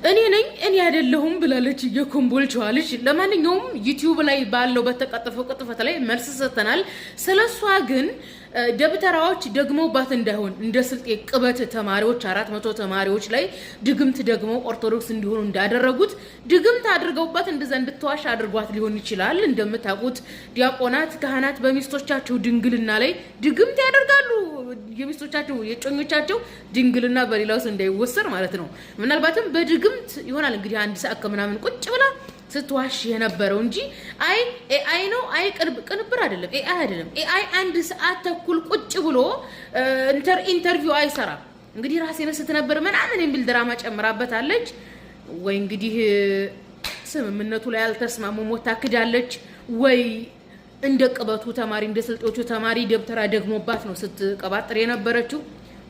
እኔ አይደለሁም ብላለች የኮምቦልቻዋ ልጅ። ለማንኛውም ዩቲዩብ ላይ ባለው በተቀጠፈው ቅጥፈት ላይ መልስ ሰጥተናል። ስለሷ ግን ደብተራዎች ደግመውባት እንዳይሆን እንደ ስልጤ ቅበት ተማሪዎች 400 ተማሪዎች ላይ ድግምት ደግሞ ኦርቶዶክስ እንዲሆኑ እንዳደረጉት ድግምት አድርገውባት እንደዛ እንድትዋሽ አድርጓት ሊሆን ይችላል። እንደምታውቁት ዲያቆናት ካህናት በሚስቶቻቸው ድንግልና ላይ ድግምት ያደርጋሉ። የሚስቶቻቸው የጮኞቻቸው ድንግልና በሌላውስ እንዳይወሰር ማለት ነው። ምናልባትም በድግምት ይሆናል እንግዲህ አንድ ሰዓት ከምናምን ቁጭ ብላ ስትዋሽ የነበረው እንጂ ኤአይ ነው። ቅንብር አይደለም፣ ኤአይ አይደለም። ኤአይ አንድ ሰዓት ተኩል ቁጭ ብሎ ኢንተርቪው አይሰራም። እንግዲህ ራሴን ስትነበር ምናምን የሚል ድራማ ጨምራበታለች ወይ እንግዲህ ስምምነቱ ላይ አልተስማሙ ሞታ ክዳለች ወይ እንደ ቅበቱ ተማሪ እንደ ስልጤዎቹ ተማሪ ደብተራ ደግሞባት ነው ስትቀባጥር የነበረችው።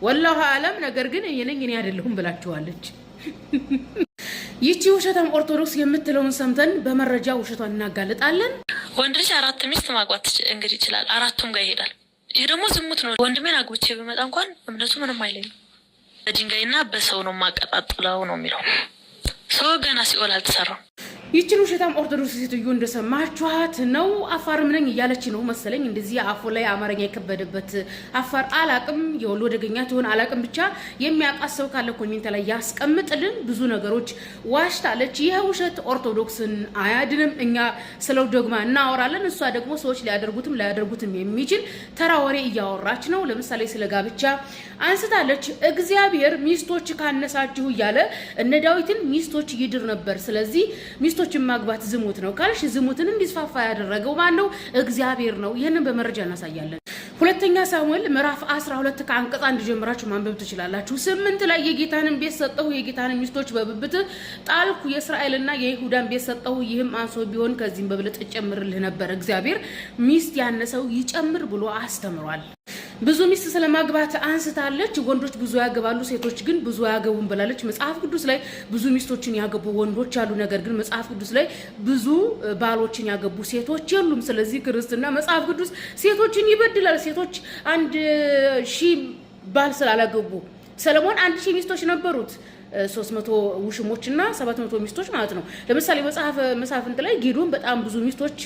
ወላሁ አለም። ነገር ግን እኔ አይደለሁም ብላችኋለች። ይቺ ውሸታም ኦርቶዶክስ የምትለውን ሰምተን በመረጃ ውሸቷን እናጋልጣለን። ወንድ ልጅ 4 ሚስት ማግባት እንግዲህ ይችላል፣ 4ቱም ጋር ይሄዳል። ይሄ ደግሞ ዝሙት ነው። ወንድሜን አግብቼ በመጣ እንኳን እምነቱ ምንም አይለኝም። በድንጋይና በሰው ነው ማቀጣጥለው ነው የሚለው። ሰው ገና ሲኦል አልተሰራም። ይችን ውሸታም ኦርቶዶክስ ሴትዮ እንደሰማችኋት ነው። አፋርም ነኝ እያለች ነው መሰለኝ። እንደዚህ አፉ ላይ አማርኛ የከበደበት አፋር አላቅም፣ የወሎ ደገኛ ትሆን አላቅም። ብቻ የሚያውቃት ሰው ካለ ኮሜንት ላይ ያስቀምጥልን። ብዙ ነገሮች ዋሽታለች። ይህ ውሸት ኦርቶዶክስን አያድንም። እኛ ስለው ደግማ እናወራለን። እሷ ደግሞ ሰዎች ሊያደርጉትም ላያደርጉትም የሚችል ተራ ወሬ እያወራች ነው። ለምሳሌ ስለ ጋብቻ አንስታለች። እግዚአብሔር ሚስቶች ካነሳችሁ እያለ እነ ዳዊትን ሚስቶች ይድር ነበር። ስለዚህ ሚስቶችን ማግባት ዝሙት ነው ካልሽ ዝሙትን እንዲስፋፋ ያደረገው ማን ነው? እግዚአብሔር ነው። ይሄንን በመረጃ እናሳያለን። ሁለተኛ ሳሙኤል ምዕራፍ 12 ከአንቀጽ 1 ጀምራችሁ ማንበብ ትችላላችሁ። 8 ላይ የጌታንን ቤት ሰጠሁ፣ የጌታንን ሚስቶች በብብት ጣልኩ፣ የእስራኤልና የይሁዳን ቤት ሰጠሁ፣ ይህም አንሶ ቢሆን ከዚህም በብልጥ ጨምርልህ ነበር። እግዚአብሔር ሚስት ያነሰው ይጨምር ብሎ አስተምሯል። ብዙ ሚስት ስለማግባት አንስታለች። ወንዶች ብዙ ያገባሉ፣ ሴቶች ግን ብዙ ያገቡን ብላለች። መጽሐፍ ቅዱስ ላይ ብዙ ሚስቶችን ያገቡ ወንዶች አሉ። ነገር ግን መጽሐፍ ቅዱስ ላይ ብዙ ባሎችን ያገቡ ሴቶች የሉም። ስለዚህ ክርስትና መጽሐፍ ቅዱስ ሴቶችን ይበድላል። ሴቶች 1000 ባል ስላላገቡ ሰለሞን 1000 ሚስቶች ነበሩት። 300 ውሽሞችና 700 ሚስቶች ማለት ነው። ለምሳሌ መጽሐፍ መሳፍንት ላይ ጌዶን በጣም ብዙ ሚስቶች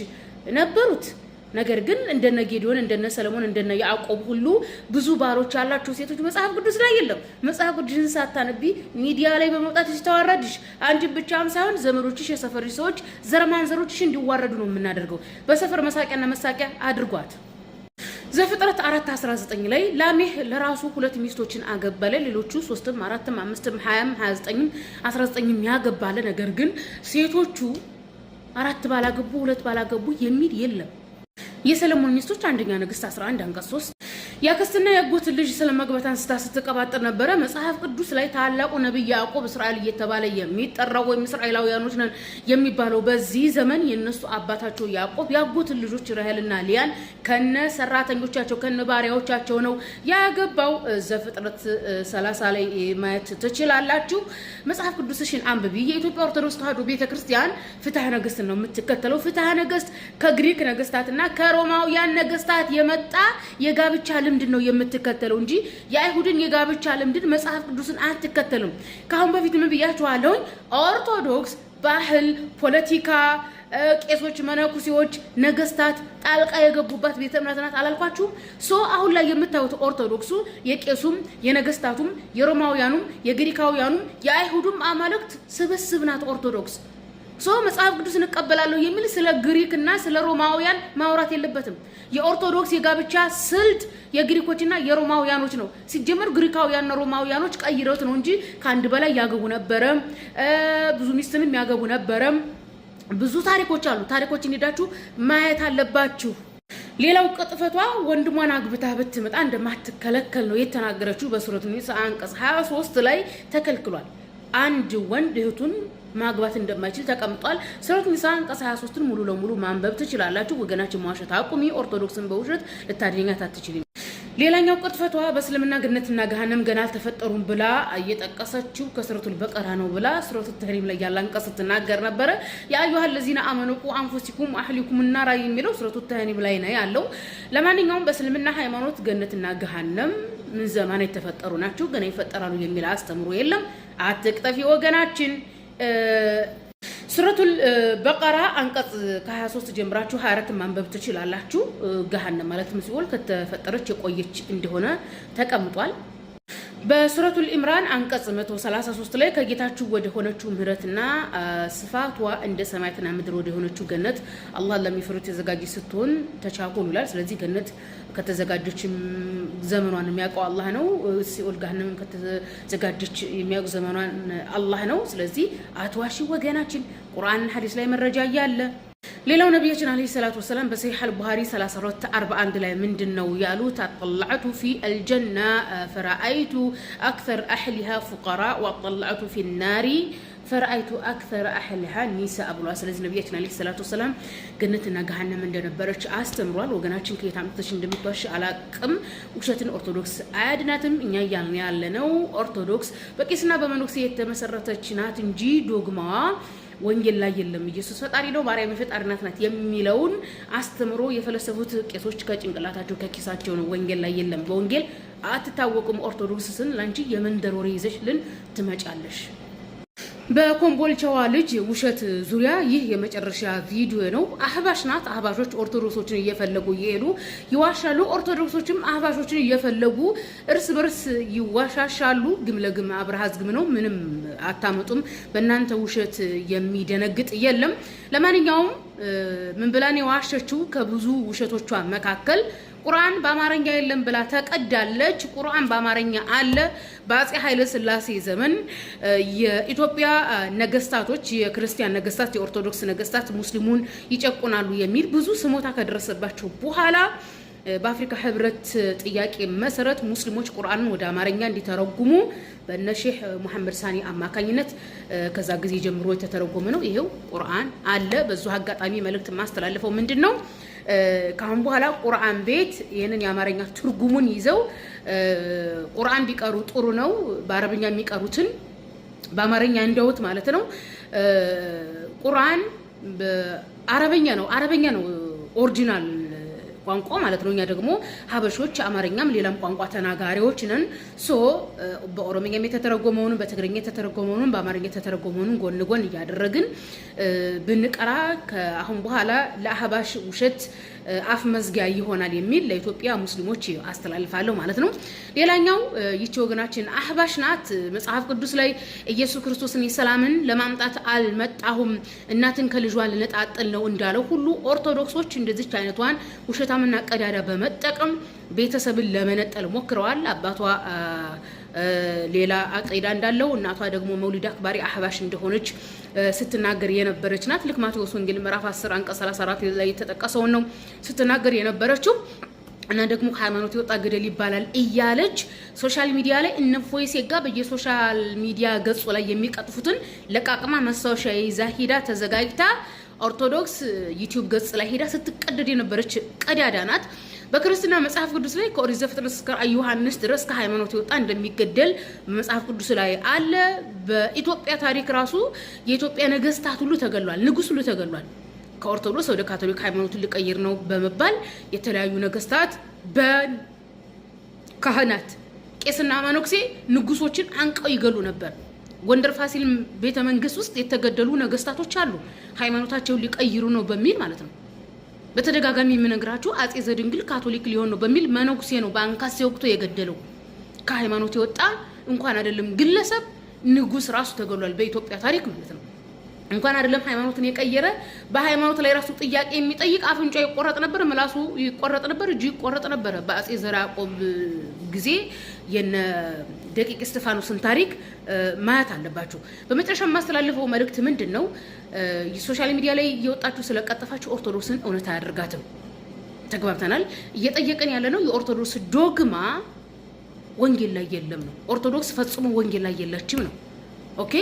ነበሩት። ነገር ግን እንደነ ጌዲዮን እንደነ ሰለሞን እንደነ ያዕቆብ ሁሉ ብዙ ባሮች ያላቸው ሴቶች መጽሐፍ ቅዱስ ላይ የለም። መጽሐፍ ቅዱስን ሳታነቢ ሚዲያ ላይ በመውጣት ተዋረድሽ አንቺ ብቻም ሳይሆን ዘመዶችሽ፣ የሰፈርሽ ሰዎች፣ ዘርማንዘሮችሽ እንዲዋረዱ ነው የምናደርገው። በሰፈር መሳቂያና መሳቂያ አድርጓት። ዘፍጥረት 4:19 ላይ ላሜህ ለራሱ 2 ሚስቶችን አገባለ፣ ሌሎቹ 3ም 4ም 5ም 20ም 29ም 19ም ያገባለ። ነገር ግን ሴቶቹ 4 ባላገቡ 2 ባላገቡ የሚል የለም። የሰለሞን ሚስቶች አንደኛ ነገሥት 11 አንቀጽ 3 ያክስትና ያጎት ልጅ ስለማግባት አንስታ ስትቀባጥር ነበረ። መጽሐፍ ቅዱስ ላይ ታላቁ ነብይ ያዕቆብ እስራኤል እየተባለ የሚጠራው ወይም እስራኤላውያኖች ነን የሚባለው በዚህ ዘመን የነሱ አባታቸው ያዕቆብ ያጎት ልጆች ራሔልና ሊያን ከነ ሰራተኞቻቸው ከነ ባሪያዎቻቸው ነው ያገባው። ዘፍጥረት 30 ላይ ማየት ትችላላችሁ። መጽሐፍ ቅዱስሽን አንብቢ። የኢትዮጵያ ኦርቶዶክስ ተዋሕዶ ቤተክርስቲያን ፍትሐ ነገሥት ነው የምትከተለው። ፍትሐ ነገሥት ከግሪክ ነገስታትና ከሮማውያን ነገስታት የመጣ የጋብቻ ልምድ ነው የምትከተለው እንጂ የአይሁድን የጋብቻ ልምድን መጽሐፍ ቅዱስን አትከተልም። ካሁን በፊት ምን ብያችኋለሁ? ኦርቶዶክስ ባህል፣ ፖለቲካ፣ ቄሶች፣ መነኩሴዎች፣ ነገስታት ጣልቃ የገቡባት ቤተ እምነት ናት አላልኳችሁም? አሁን ላይ የምታዩት ኦርቶዶክሱ የቄሱም የነገስታቱም የሮማውያኑም የግሪካውያኑም የአይሁዱም አማልክት ስብስብ ናት ኦርቶዶክስ። መጽሐፍ ቅዱስ እንቀበላለሁ የሚል ስለ ግሪክና ስለ ሮማውያን ማውራት የለበትም። የኦርቶዶክስ የጋብቻ ስልት የግሪኮችና የሮማውያኖች ነው። ሲጀመር ግሪካውያንና ሮማውያኖች ቀይረውት ነው እንጂ ከአንድ በላይ ያገቡ ነበረ፣ ብዙ ሚስትንም ያገቡ ነበረ። ብዙ ታሪኮች አሉ። ታሪኮችን ሄዳችሁ ማየት አለባችሁ። ሌላው ቅጥፈቷ ወንድሟን አግብታ ብትመጣ እንደማትከለከል ነው የተናገረችው። በሱረቱ ኒሳ አንቀጽ 23 ላይ ተከልክሏል። አንድ ወንድ እህቱን ማግባት እንደማይችል ተቀምጧል። ሱረቱ ኒሳ አንቀጽ 23ን ሙሉ ለሙሉ ማንበብ ትችላላችሁ። ወገናችን መዋሸት አቁሚ። ኦርቶዶክስን በውሸት ልታድኛት አትችልም። ሌላኛው ቅጥፈቷ በእስልምና ገነትና ገሃነም ገና አልተፈጠሩም ብላ እየጠቀሰችው ከሱረቱል በቀራ ነው ብላ ሱረቱ ተህሪም ላይ ያለ አንቀጽ ትናገር ነበረ። ያ አዩሃ ለዚነ አመኑ ቁ አንፉሲኩም አህሊኩም ናራ የሚለው ሱረቱ ተህሪም ላይ ነው ያለው። ለማንኛውም በእስልምና ሃይማኖት ገነትና ገሃነም ምን ዘመን የተፈጠሩ ናቸው ገና ይፈጠራሉ የሚል አስተምሮ የለም። አትቅጠፊ ወገናችን። ሱረቱል በቀራ አንቀጽ ከ23 ጀምራችሁ 24 ማንበብ ትችላላችሁ። ገሃነም ማለት ሲኦል ከተፈጠረች የቆየች እንደሆነ ተቀምጧል። በሱረቱል ኢምራን አንቀጽ 133 ላይ ከጌታችሁ ወደ ሆነችው ምህረትና ስፋቷ እንደ ሰማያትና ምድር ወደ ሆነችው ገነት አላህ ለሚፈሩት የተዘጋጀች ስትሆን ተቻኮሉ ይላል። ስለዚህ ገነት ከተዘጋጀችም ዘመኗን የሚያውቀው አላህ ነው። ሲኦል ገሃነም ከተዘጋጀች የሚያውቅ ዘመኗን አላህ ነው። ስለዚህ አትዋሺ ወገናችን፣ ቁርአንና ሐዲስ ላይ መረጃ ያለ። ሌላው ነብያችን አለይሂ ሰላቱ ወሰለም በሰሂህ አልቡኻሪ 3241 ላይ ምንድነው ያሉት? አጠላዕቱ ፊ አልጀና ፈራአይቱ አክተር አህሊሃ ፉቀራ ወአጠላዕቱ ፊ ናሪ ፈራአይቱ አክተር አህሊሃ ኒሳ ብሏል። ስለዚህ ነብያችን አለይሂ ሰላቱ ወሰለም ገነትና ገሃነም እንደነበረች አስተምሯል። ወገናችን ከየት አምጥተሽ እንደምትዋሽ አላቅም። ውሸትን ኦርቶዶክስ አያድናትም። እኛ እያልን ያለነው ኦርቶዶክስ በቄስና በመነኩሴ የተመሰረተች ናት እንጂ ዶግማዋ ወንጌል ላይ የለም። ኢየሱስ ፈጣሪ ነው፣ ማርያም ፈጣሪ ናት የሚለውን አስተምሮ የፈለሰፉት ቄሶች ከጭንቅላታቸው ከኪሳቸው ነው። ወንጌል ላይ የለም። በወንጌል አትታወቁም። ኦርቶዶክስን ላንቺ የመንደር ወሬ ይዘሽልን ትመጫለሽ። በኮምቦልቻዋ ልጅ ውሸት ዙሪያ ይህ የመጨረሻ ቪዲዮ ነው። አህባሽ ናት። አህባሾች ኦርቶዶክሶችን እየፈለጉ እየሄዱ ይዋሻሉ። ኦርቶዶክሶችም አህባሾችን እየፈለጉ እርስ በርስ ይዋሻሻሉ። ግም ለግም አብርሃዝ ግም ነው። ምንም አታመጡም። በእናንተ ውሸት የሚደነግጥ የለም። ለማንኛውም ምን ብላን የዋሸችው ከብዙ ውሸቶቿ መካከል ቁርአን በአማርኛ የለም ብላ ተቀዳለች። ቁርአን በአማርኛ አለ። በአፄ ኃይለ ሥላሴ ዘመን የኢትዮጵያ ነገስታቶች፣ የክርስቲያን ነገስታት፣ የኦርቶዶክስ ነገስታት ሙስሊሙን ይጨቁናሉ የሚል ብዙ ስሞታ ከደረሰባቸው በኋላ በአፍሪካ ህብረት ጥያቄ መሰረት ሙስሊሞች ቁርአንን ወደ አማርኛ እንዲተረጉሙ በእነ ሼህ መሐመድ ሳኒ አማካኝነት ከዛ ጊዜ ጀምሮ የተተረጎመ ነው። ይሄው ቁርአን አለ። በዙ አጋጣሚ መልእክት ማስተላለፈው ምንድነው? ካሁን በኋላ ቁርአን ቤት ይሄንን የአማርኛ ትርጉሙን ይዘው ቁርአን ቢቀሩ ጥሩ ነው። በአረብኛ የሚቀሩትን በአማርኛ እንደውት ማለት ነው። ቁርአን በአረብኛ ነው። አረብኛ ነው ኦሪጂናል ቋንቋ ማለት ነው። እኛ ደግሞ ሀበሾች አማርኛም ሌላም ቋንቋ ተናጋሪዎች ነን። በኦሮምኛም የተተረጎመውን፣ በትግርኛ የተተረጎመውን፣ በአማርኛ የተተረጎመውን ጎን ጎን እያደረግን ብንቀራ ከአሁን በኋላ ለአህባሽ ውሸት አፍ መዝጊያ ይሆናል የሚል ለኢትዮጵያ ሙስሊሞች አስተላልፋለሁ ማለት ነው። ሌላኛው ይቺ ወገናችን አህባሽ ናት። መጽሐፍ ቅዱስ ላይ ኢየሱስ ክርስቶስን የሰላምን ለማምጣት አልመጣሁም እናትን ከልጇ ልነጣጥል ነው እንዳለው ሁሉ ኦርቶዶክሶች እንደዚች አይነቷን ውሸታምና ቀዳዳ በመጠቀም ቤተሰብን ለመነጠል ሞክረዋል። አባቷ ሌላ አቂዳ እንዳለው እናቷ ደግሞ መውሊድ አክባሪ አህባሽ እንደሆነች ስትናገር የነበረች ናት። ልክ ማቴዎስ ወንጌል ምዕራፍ 10 አንቀጽ 34 ላይ የተጠቀሰውን ነው ስትናገር የነበረችው። እና ደግሞ ሃይማኖት የወጣ ገደል ይባላል እያለች ሶሻል ሚዲያ ላይ እነፎይ ሴጋ በየሶሻል ሚዲያ ገጹ ላይ የሚቀጥፉትን ለቃቅማ ማስታወሻ ይዛ ሄዳ ተዘጋጅታ ኦርቶዶክስ ዩቲዩብ ገጽ ላይ ሄዳ ስትቀደድ የነበረች ቀዳዳ ናት። በክርስትና መጽሐፍ ቅዱስ ላይ ከኦሪት ዘፍጥረት እስከ ዮሐንስ ድረስ ከሃይማኖት የወጣ እንደሚገደል መጽሐፍ ቅዱስ ላይ አለ። በኢትዮጵያ ታሪክ ራሱ የኢትዮጵያ ነገስታት ሁሉ ተገሏል፣ ንጉስ ሁሉ ተገሏል። ከኦርቶዶክስ ወደ ካቶሊክ ሃይማኖትን ሊቀይር ነው በመባል የተለያዩ ነገስታት በካህናት ቄስና መነኩሴ ንጉሶችን አንቀው ይገሉ ነበር። ጎንደር ፋሲል ቤተ መንግስት ውስጥ የተገደሉ ነገስታቶች አሉ፣ ሃይማኖታቸውን ሊቀይሩ ነው በሚል ማለት ነው። በተደጋጋሚ የምነግራችሁ አጼ ዘድንግል ካቶሊክ ሊሆን ነው በሚል መነኩሴ ነው በአንካሴ ወቅቱ የገደለው። ከሃይማኖት የወጣ እንኳን አይደለም ግለሰብ ንጉስ ራሱ ተገሏል በኢትዮጵያ ታሪክ ማለት ነው። እንኳን አይደለም ሃይማኖትን የቀየረ በሃይማኖት ላይ ራሱ ጥያቄ የሚጠይቅ አፍንጫ ይቆረጥ ነበር፣ ምላሱ ይቆረጥ ነበር፣ እጁ ይቆረጥ ነበር። በአጼ ዘርዓ ያዕቆብ ጊዜ የነ ደቂቅ እስጢፋኖስን ታሪክ ማየት አለባችሁ። በመጨረሻ የማስተላልፈው መልእክት ምንድነው? ሶሻል ሚዲያ ላይ እየወጣችሁ ስለቀጠፋችሁ ኦርቶዶክስን እውነት አያደርጋትም። ተግባብተናል። እየጠየቀን ያለ ነው የኦርቶዶክስ ዶግማ ወንጌል ላይ የለም ነው። ኦርቶዶክስ ፈጽሞ ወንጌል ላይ የለችም ነው። ኦኬ።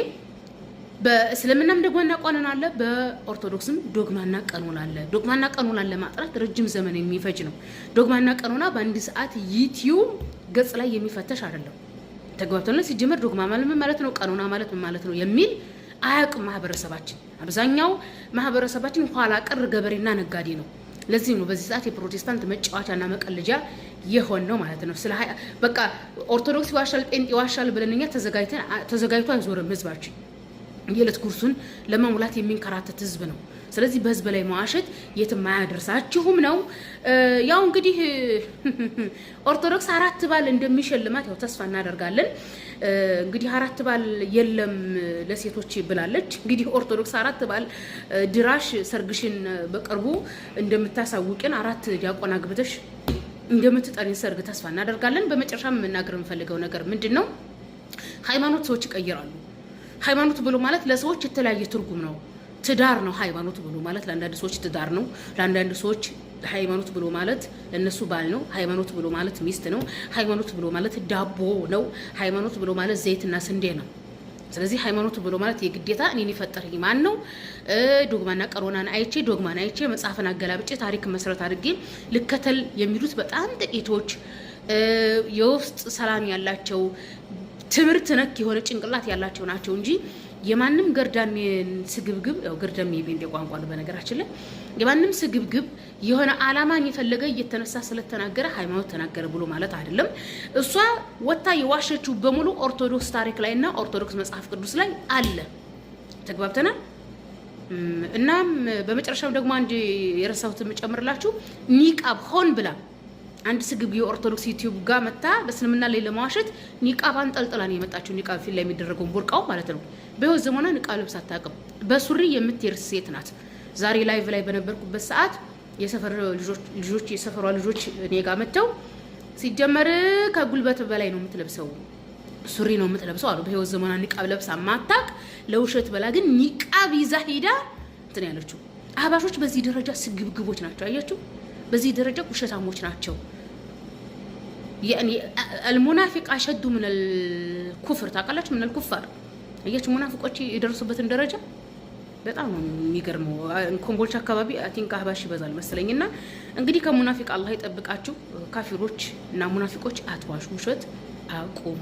በእስልምናም ዶግማና ቀኖና አለ፣ በኦርቶዶክስም ዶግማና ቀኖና አለ። ዶግማና ቀኖናን ለማጥራት ረጅም ዘመን የሚፈጅ ነው። ዶግማና ቀኖና በአንድ ሰዓት ዩቲዩብ ገጽ ላይ የሚፈተሽ አይደለም። ተግባብተናል። ሲጀመር ዶግማ ማለት ምን ማለት ነው፣ ቀኖና ማለት ምን ማለት ነው የሚል አያውቅም ማህበረሰባችን። አብዛኛው ማህበረሰባችን ኋላ ቀር ገበሬና ነጋዴ ነው። ለዚህ ነው በዚህ ሰዓት የፕሮቴስታንት መጫወቻና መቀለጃ የሆን ነው ማለት ነው። ስለ በቃ ኦርቶዶክስ ይዋሻል፣ ጴንጤ ይዋሻል ብለን እኛ ተዘጋጅቶ አይዞርም ህዝባችን። የዕለት ጉርሱን ለመሙላት የሚንከራተት ህዝብ ነው። ስለዚህ በህዝብ ላይ መዋሸት የትም አያደርሳችሁም ነው። ያው እንግዲህ ኦርቶዶክስ 4 ባል እንደሚሸልማት ያው ተስፋ እናደርጋለን። እንግዲህ 4 ባል የለም ለሴቶች ብላለች። እንግዲህ ኦርቶዶክስ 4 ባል ድራሽ ሰርግሽን በቅርቡ እንደምታሳውቅን 4 ዲያቆን አግብተሽ እንደምትጠሪን ሰርግ ተስፋ እናደርጋለን። በመጨረሻም መናገር የምፈልገው ነገር ምንድነው? ሃይማኖት ሰዎች ይቀይራሉ። ሃይማኖት ብሎ ማለት ለሰዎች የተለያየ ትርጉም ነው። ትዳር ነው ሃይማኖት ብሎ ማለት ለአንዳንድ ሰዎች ትዳር ነው። ለአንዳንድ ሰዎች ሃይማኖት ብሎ ማለት ለነሱ ባል ነው። ሃይማኖት ብሎ ማለት ሚስት ነው። ሃይማኖት ብሎ ማለት ዳቦ ነው። ሃይማኖት ብሎ ማለት ዘይትና ስንዴ ነው። ስለዚህ ሃይማኖት ብሎ ማለት የግዴታ እኔን የፈጠረኝ ማን ነው? ዶግማና ቀሮናን አይቼ ዶግማን አይቼ መጽሐፍን አገላብጬ ታሪክ መሰረት አድርጌ ልከተል የሚሉት በጣም ጥቂቶች የውስጥ ሰላም ያላቸው ትምህርት ነክ የሆነ ጭንቅላት ያላቸው ናቸው እንጂ የማንም ገርዳም ስግብግብ ያው ገርዳም የቤንጤ ቋንቋ ነው በነገራችን ላይ የማንም ስግብግብ የሆነ አላማን የፈለገ እየተነሳ ስለተናገረ ሃይማኖት ተናገረ ብሎ ማለት አይደለም። እሷ ወታ የዋሸችው በሙሉ ኦርቶዶክስ ታሪክ ላይና ኦርቶዶክስ መጽሐፍ ቅዱስ ላይ አለ። ተግባብተናል። እናም በመጨረሻው ደግሞ አንድ የረሳሁት የምጨምርላችሁ ኒቃብ ሆን ብላ አንድ ስግብ የኦርቶዶክስ ዩቲዩብ ጋር መጣ በእስልምና ላይ ለማዋሸት ኒቃብ አንጠልጥላ ነው የመጣችው። ኒቃብ ፊት ላይ የሚደረገው ቡርቃው ማለት ነው። በህይወት ዘመኗ ኒቃብ ለብሳ አታውቅም። በሱሪ የምትሄድ ሴት ናት። ዛሬ ላይቭ ላይ በነበርኩበት ሰዓት የሰፈሯ ልጆች እኔ ጋር መጥተው ሲጀመር ከጉልበት በላይ ነው የምትለብሰው ሱሪ ነው የምትለብሰው አሉ። በህይወት ዘመኗ ኒቃብ ለብሳ ማታቅ ለውሸት በላ ግን ኒቃብ ይዛ ሄዳ እንትን ያለችው። አህባሾች በዚህ ደረጃ ስግብግቦች ናቸው። አያችሁ፣ በዚህ ደረጃ ውሸታሞች ናቸው። ያኒ المنافق اشد من الكفر ታውቃላችሁ። ምን الكفار አያችሁ፣ ሙናፊቆች የደረሱበትን ደረጃ በጣም የሚገርመው። ኮምቦልቻ አካባቢ አይ ቲንክ አህባሽ ይበዛል መሰለኝና እንግዲህ ከሙናፊቅ አላህ ይጠብቃችሁ። ካፊሮች እና ሙናፊቆች አትዋሹ፣ ውሸት አቁሙ።